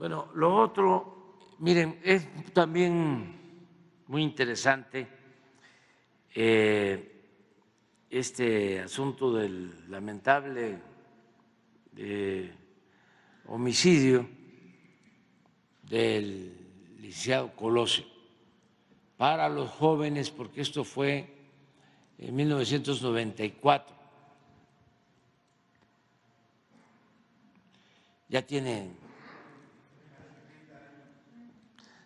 Bueno, lo otro, miren, es también muy interesante este asunto del lamentable homicidio del licenciado Colosio para los jóvenes, porque esto fue en 1994. Ya tiene,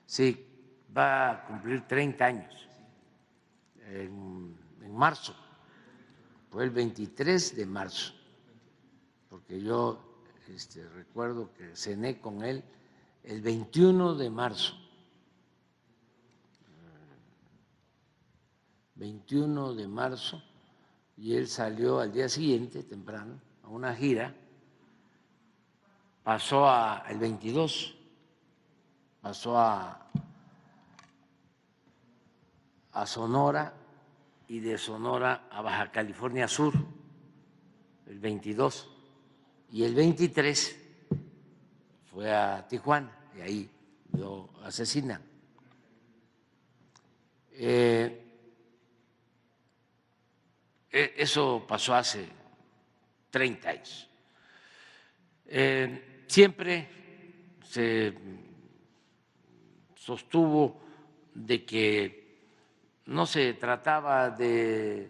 sí, va a cumplir 30 años en marzo, fue el 23 de marzo, porque yo recuerdo que cené con él el 21 de marzo. 21 de marzo, y él salió al día siguiente, temprano, a una gira, pasó el 22, pasó a Sonora, y de Sonora a Baja California Sur, el 22, y el 23 fue a Tijuana, y ahí lo asesinan. Eso pasó hace 30 años. Siempre se sostuvo de que no se trataba de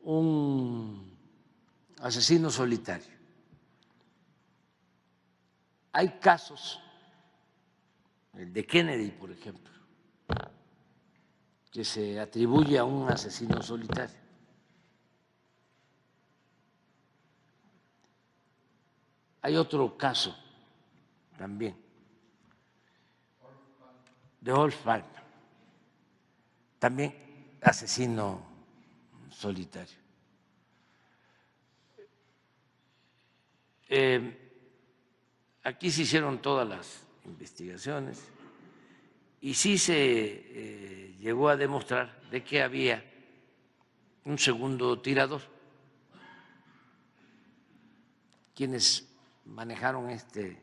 un asesino solitario. Hay casos, el de Kennedy, por ejemplo, que se atribuye a un asesino solitario. Hay otro caso también de Wolfgang, también asesino solitario. Aquí se hicieron todas las investigaciones y sí se llegó a demostrar de que había un segundo tirador. Quienes manejaron este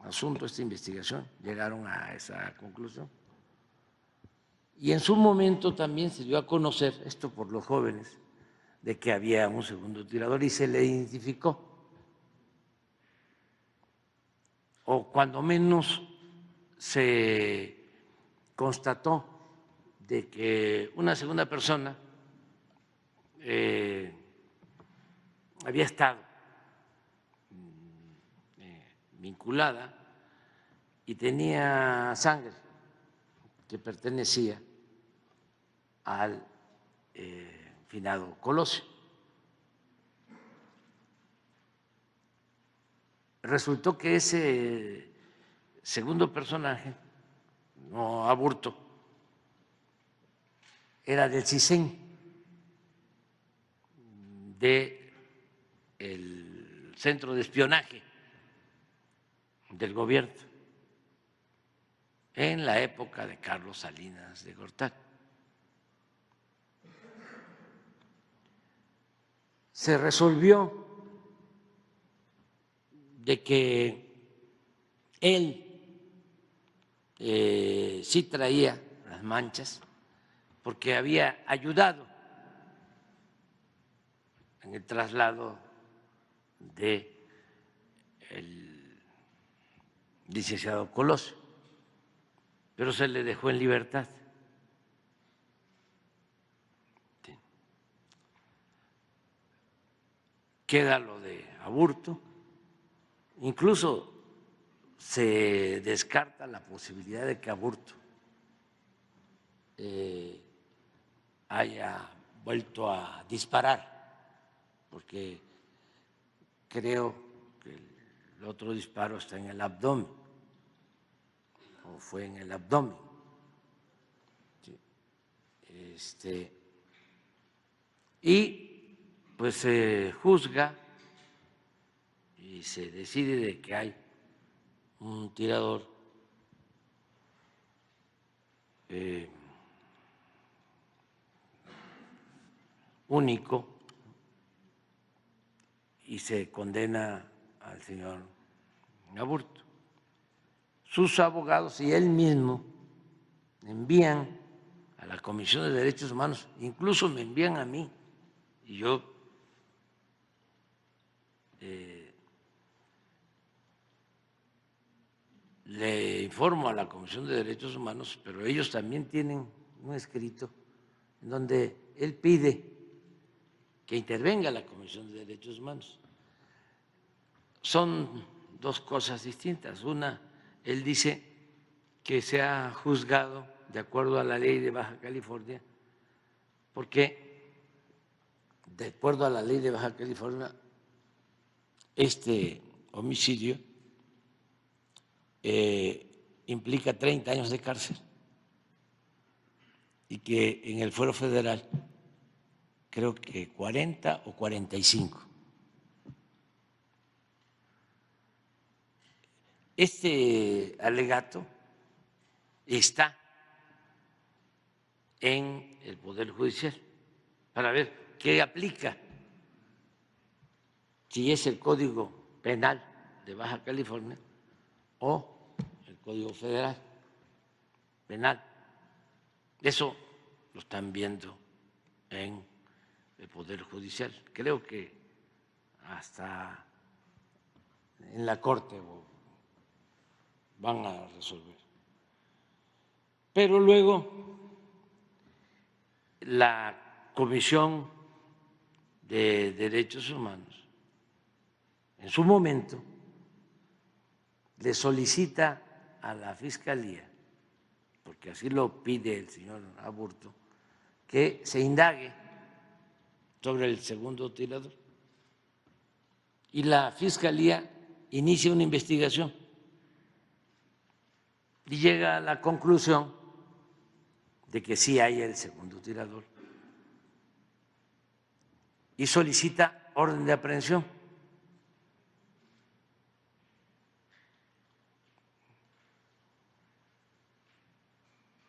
asunto, esta investigación, llegaron a esa conclusión. Y en su momento también se dio a conocer, esto por los jóvenes, de que había un segundo tirador y se le identificó, o cuando menos se constató de que una segunda persona había estado vinculada y tenía sangre que pertenecía al finado Colosio. Resultó que ese segundo personaje, no Aburto, era del CISEN, del Centro de Espionaje del gobierno, en la época de Carlos Salinas de Gortari. Se resolvió de que él sí traía las manchas porque había ayudado en el traslado del licenciado Colosio, pero se le dejó en libertad. Queda lo de Aburto, incluso se descarta la posibilidad de que Aburto haya vuelto a disparar, porque creo que el otro disparo está en el abdomen, o fue en el abdomen. Y pues se juzga y se decide de que hay un tirador único y se condena al señor Aburto. sus abogados y él mismo envían a la Comisión de Derechos Humanos, incluso me envían a mí, y yo le informo a la Comisión de Derechos Humanos, pero ellos también tienen un escrito en donde él pide que intervenga la Comisión de Derechos Humanos. Son dos cosas distintas. Una, él dice que se ha juzgado de acuerdo a la ley de Baja California, porque de acuerdo a la ley de Baja California, este homicidio implica 30 años de cárcel y que en el fuero federal creo que 40 o 45. Este alegato está en el Poder Judicial para ver qué aplica, si es el Código Penal de Baja California o el Código Federal Penal. Eso lo están viendo en el Poder Judicial. Creo que hasta en la Corte van a resolver. Pero luego la Comisión de Derechos Humanos, en su momento, le solicita a la Fiscalía, porque así lo pide el señor Aburto, que se indague sobre el segundo tirador. Y la Fiscalía inicia una investigación y llega a la conclusión de que sí hay el segundo tirador y solicita orden de aprehensión.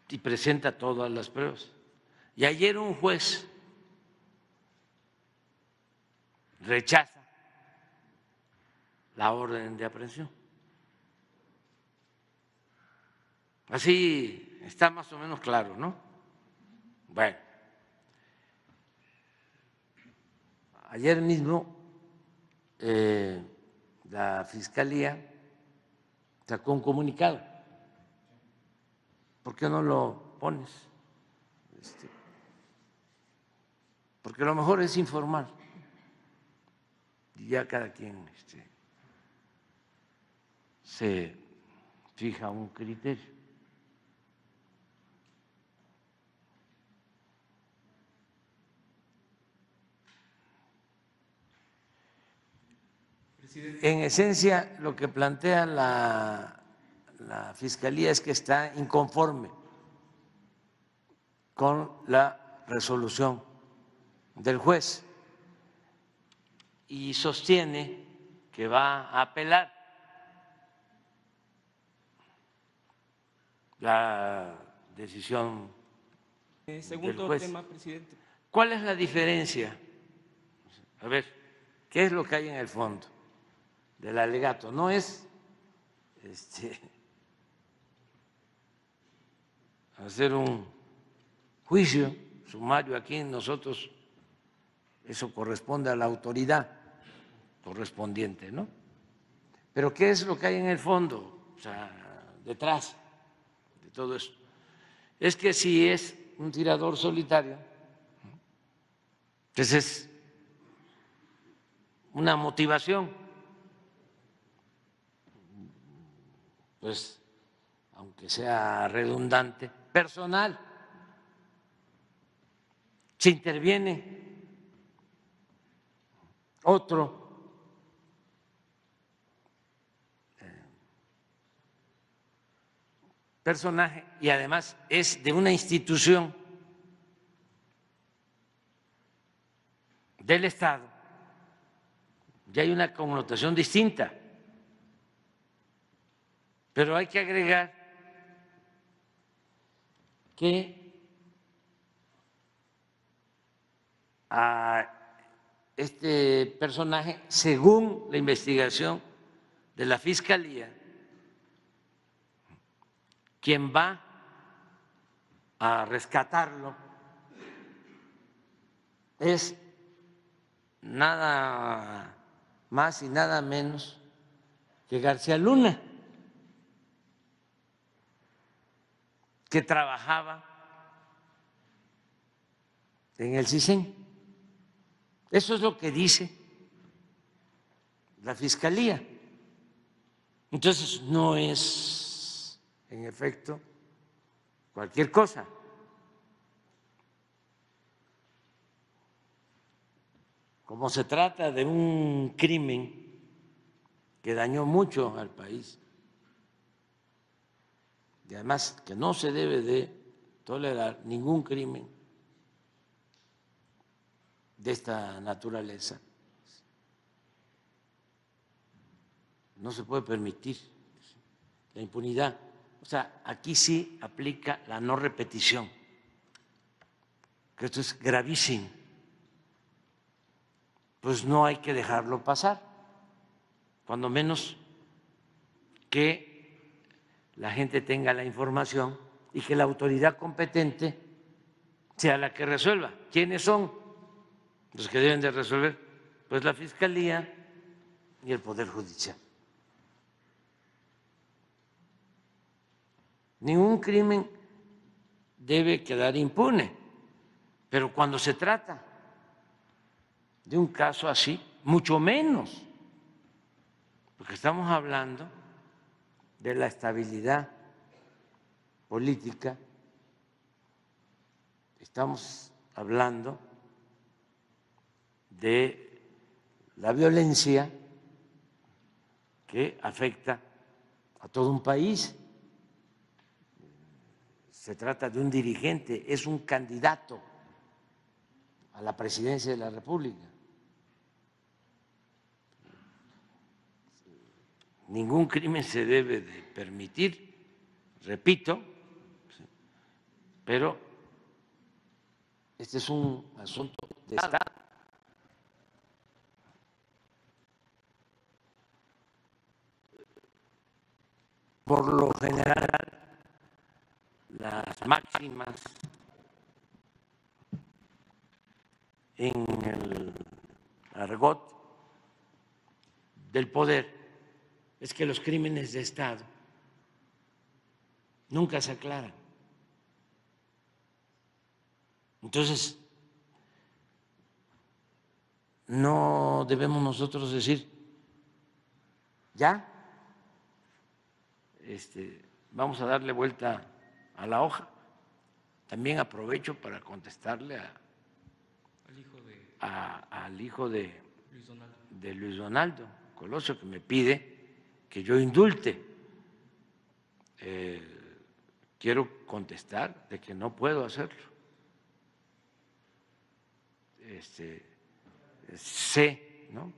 Y presenta todas las pruebas. Y ayer un juez rechaza la orden de aprehensión. Así está más o menos claro, ¿no? Bueno, ayer mismo la Fiscalía sacó un comunicado. ¿Por qué no lo pones? Porque lo mejor es informar y ya cada quien se fija un criterio. En esencia, lo que plantea la Fiscalía es que está inconforme con la resolución del juez y sostiene que va a apelar la decisión del juez. Tema, presidente. ¿Cuál es la diferencia? A ver, ¿qué es lo que hay en el fondo del alegato? No es hacer un juicio sumario aquí nosotros, eso corresponde a la autoridad correspondiente, ¿no? Pero ¿qué es lo que hay en el fondo? O sea, detrás de todo esto. Es que si es un tirador solitario, pues es una motivación, pues aunque sea redundante, personal. Si interviene otro personaje y además es de una institución del Estado, ya hay una connotación distinta. Pero hay que agregar que a este personaje, según la investigación de la Fiscalía, quien va a rescatarlo es nada más y nada menos que García Luna, que trabajaba en el CISEN. Eso es lo que dice la Fiscalía. Entonces, no es, en efecto, cualquier cosa. Como se trata de un crimen que dañó mucho al país y además que no se debe de tolerar ningún crimen de esta naturaleza, no se puede permitir la impunidad. O sea, aquí sí aplica la no repetición, que esto es gravísimo. Pues no hay que dejarlo pasar, cuando menos que la gente tenga la información y que la autoridad competente sea la que resuelva. ¿Quiénes son los que deben de resolver? Pues la Fiscalía y el Poder Judicial. Ningún crimen debe quedar impune, pero cuando se trata de un caso así, mucho menos, porque estamos hablando de la estabilidad política, estamos hablando de la violencia que afecta a todo un país. Se trata de un dirigente, es un candidato a la presidencia de la República. Ningún crimen se debe de permitir, repito, pero este es un asunto de Estado. Por lo general, las máximas en el argot del poder es que los crímenes de Estado nunca se aclaran. Entonces, no debemos nosotros decir, ya, vamos a darle vuelta a la hoja. También aprovecho para contestarle al hijo de Luis Donaldo Colosio, que me pide que yo indulte. Quiero contestar de que no puedo hacerlo. Sé, ¿no?,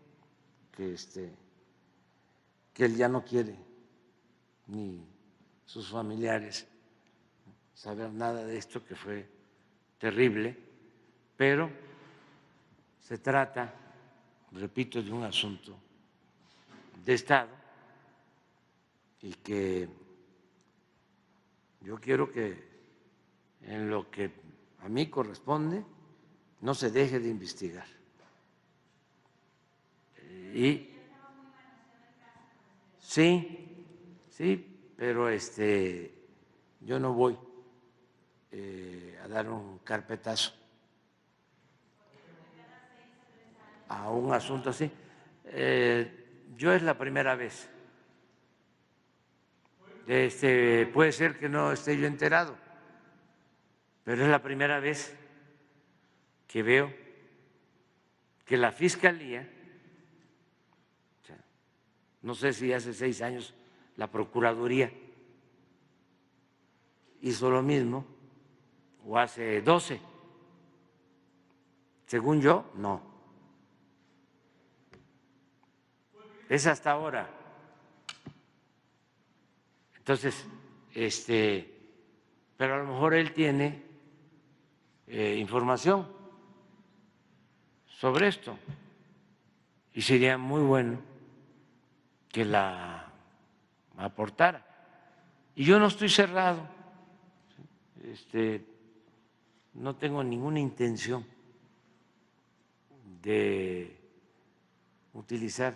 que él ya no quiere, ni sus familiares, saber nada de esto, que fue terrible, pero se trata, repito, de un asunto de Estado y que yo quiero que en lo que a mí corresponde no se deje de investigar. Y sí, pero yo no voy a dar un carpetazo a un asunto así. Yo es la primera vez. Puede ser que no esté yo enterado, pero es la primera vez que veo que la Fiscalía, no sé si hace 6 años la Procuraduría hizo lo mismo, o hace 12, según yo, no. Es hasta ahora. Entonces, pero a lo mejor él tiene información sobre esto y sería muy bueno que la aportara Y yo no estoy cerrado, no tengo ninguna intención de utilizar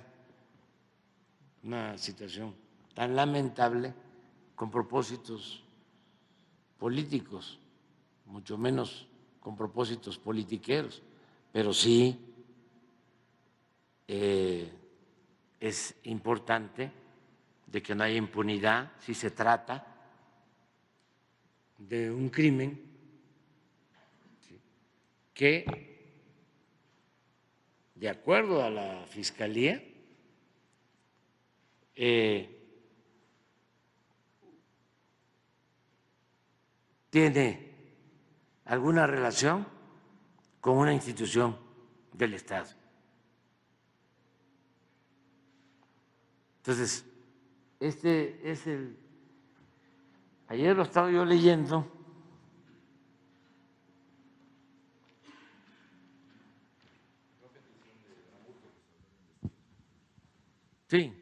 una situación tan lamentable con propósitos políticos, mucho menos con propósitos politiqueros, pero sí es importante de que no haya impunidad si se trata de un crimen que, de acuerdo a la Fiscalía, tiene alguna relación con una institución del Estado. Entonces, este es el… Ayer lo estaba yo leyendo. Sí,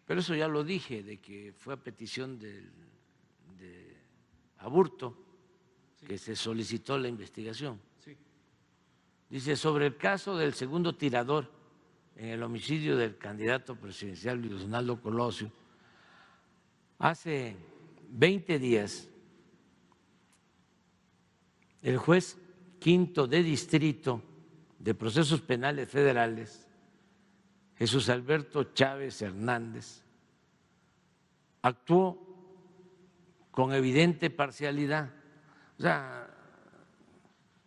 pero eso ya lo dije, de que fue a petición de Aburto que se solicitó la investigación. Dice, sobre el caso del segundo tirador en el homicidio del candidato presidencial Luis Donaldo Colosio, hace 20 días, el juez quinto de distrito de procesos penales federales, Jesús Alberto Chávez Hernández, actuó con evidente parcialidad. O sea,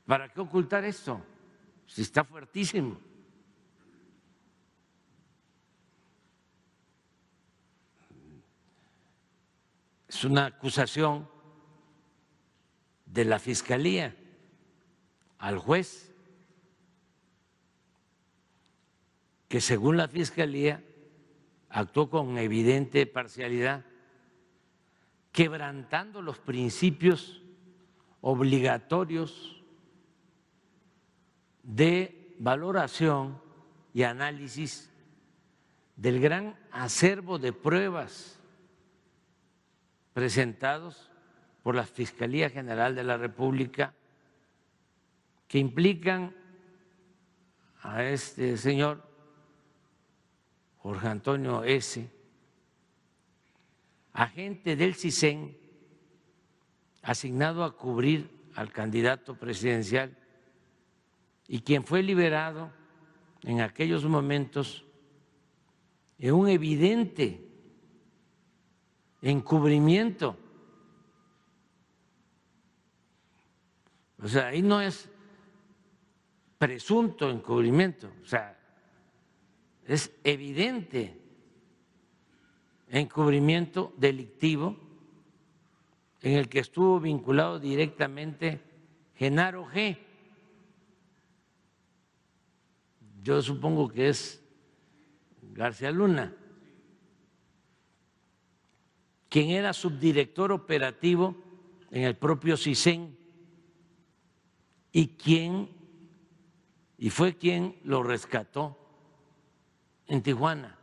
¿para qué ocultar esto? Si está fuertísimo. Es una acusación de la Fiscalía al juez, que según la Fiscalía actuó con evidente parcialidad, quebrantando los principios obligatorios de valoración y análisis del gran acervo de pruebas presentados por la Fiscalía General de la República, que implican a este señor Jorge Antonio S., agente del CISEN asignado a cubrir al candidato presidencial y quien fue liberado en aquellos momentos en un evidente encubrimiento. O sea, ahí no es presunto encubrimiento, o sea, es evidente encubrimiento delictivo en el que estuvo vinculado directamente Genaro G. Yo supongo que es García Luna, quien era subdirector operativo en el propio CISEN y fue quien lo rescató en Tijuana.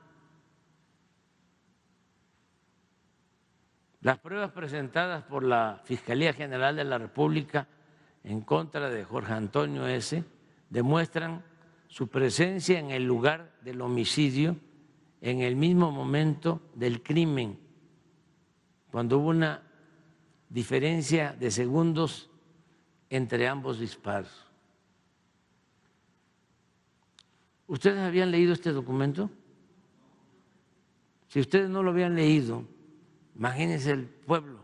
Las pruebas presentadas por la Fiscalía General de la República en contra de Jorge Antonio S. demuestran su presencia en el lugar del homicidio en el mismo momento del crimen, cuando hubo una diferencia de segundos entre ambos disparos. ¿Ustedes habían leído este documento? Si ustedes no lo habían leído, imagínense el pueblo.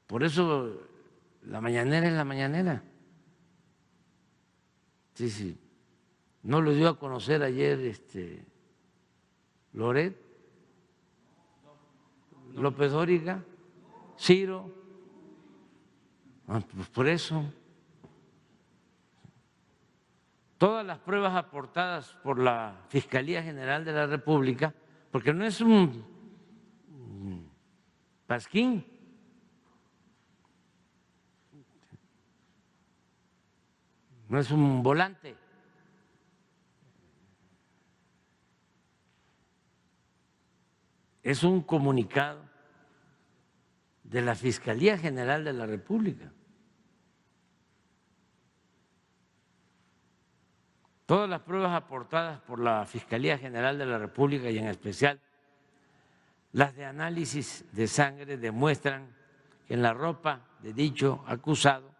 Por eso la mañanera es la mañanera. Sí, sí. ¿No lo dio a conocer ayer Loret, López Dóriga, Ciro? Pues por eso. Todas las pruebas aportadas por la Fiscalía General de la República, porque no es un pasquín, no es un volante. es un comunicado de la Fiscalía General de la República. Todas las pruebas aportadas por la Fiscalía General de la República y en especial las de análisis de sangre demuestran que en la ropa de dicho acusado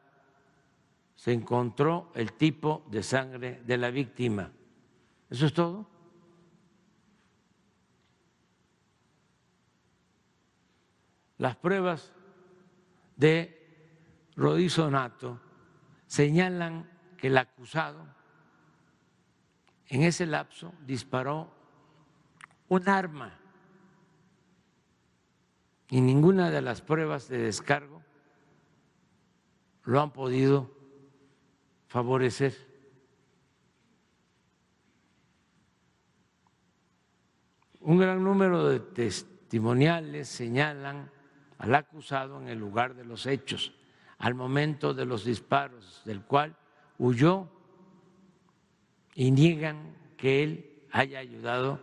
se encontró el tipo de sangre de la víctima. ¿Eso es todo? Las pruebas de Rodizonato señalan que el acusado en ese lapso disparó un arma y ninguna de las pruebas de descargo lo han podido favorecer. Un gran número de testimoniales señalan al acusado en el lugar de los hechos, al momento de los disparos, del cual huyó, y niegan que él haya ayudado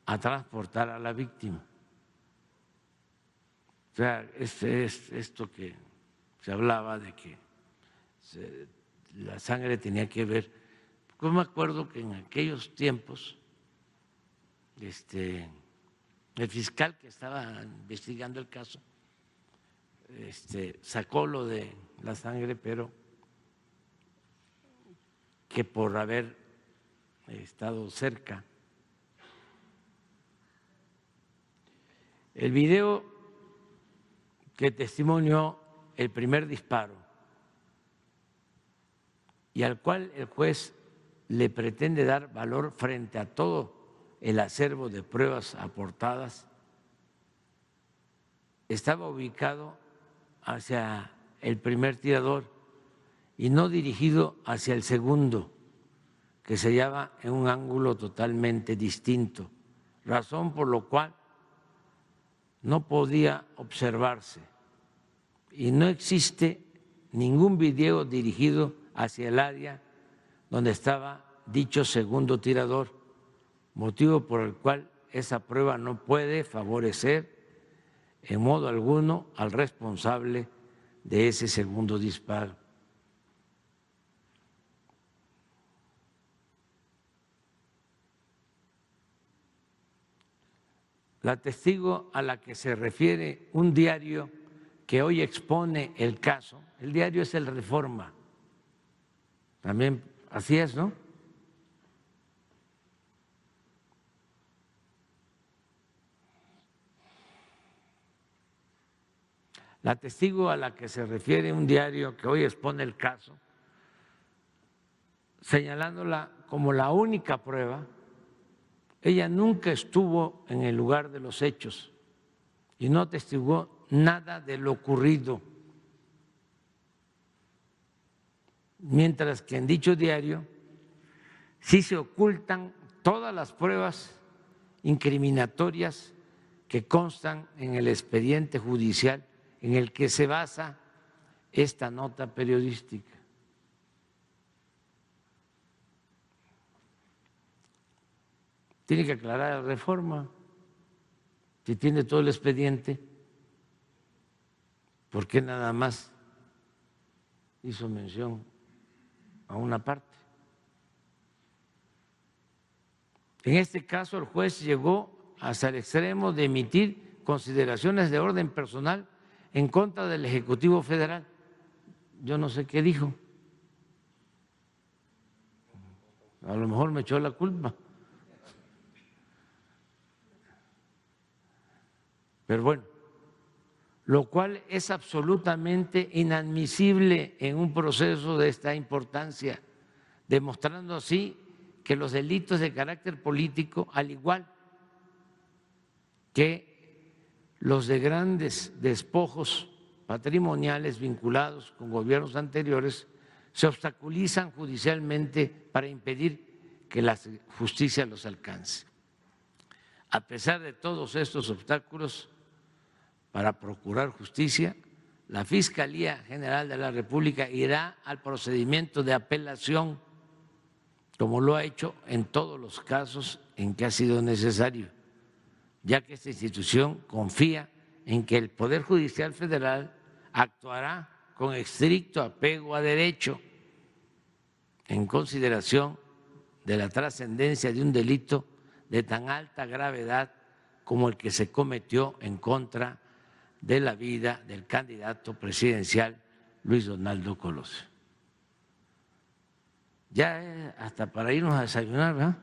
a transportar a la víctima. O sea, es esto que se hablaba de que la sangre tenía que ver. Yo me acuerdo que en aquellos tiempos el fiscal que estaba investigando el caso sacó lo de la sangre, pero que por haber estado cerca. El video que testimonió el primer disparo y al cual el juez le pretende dar valor frente a todo el acervo de pruebas aportadas, estaba ubicado hacia el primer tirador y no dirigido hacia el segundo, que se hallaba en un ángulo totalmente distinto, razón por lo cual no podía observarse y no existe ningún video dirigido hacia el área donde estaba dicho segundo tirador, motivo por el cual esa prueba no puede favorecer en modo alguno al responsable de ese segundo disparo. La testigo a la que se refiere un diario que hoy expone el caso, el diario es el Reforma, también así es, ¿no? La testigo a la que se refiere un diario que hoy expone el caso, señalándola como la única prueba, ella nunca estuvo en el lugar de los hechos y no atestiguó nada de lo ocurrido, mientras que en dicho diario sí se ocultan todas las pruebas incriminatorias que constan en el expediente judicial en el que se basa esta nota periodística. Tiene que aclarar la Reforma, si tiene todo el expediente, ¿por qué nada más hizo mención a una parte? En este caso, el juez llegó hasta el extremo de emitir consideraciones de orden personal en contra del Ejecutivo Federal. Yo no sé qué dijo, a lo mejor me echó la culpa. Pero bueno, lo cual es absolutamente inadmisible en un proceso de esta importancia, demostrando así que los delitos de carácter político, al igual que los de grandes despojos patrimoniales vinculados con gobiernos anteriores, se obstaculizan judicialmente para impedir que la justicia los alcance. A pesar de todos estos obstáculos para procurar justicia, la Fiscalía General de la República irá al procedimiento de apelación, como lo ha hecho en todos los casos en que ha sido necesario, ya que esta institución confía en que el Poder Judicial Federal actuará con estricto apego a derecho en consideración de la trascendencia de un delito de tan alta gravedad como el que se cometió en contra de la vida del candidato presidencial Luis Donaldo Colosio. Ya hasta para irnos a desayunar, ¿verdad?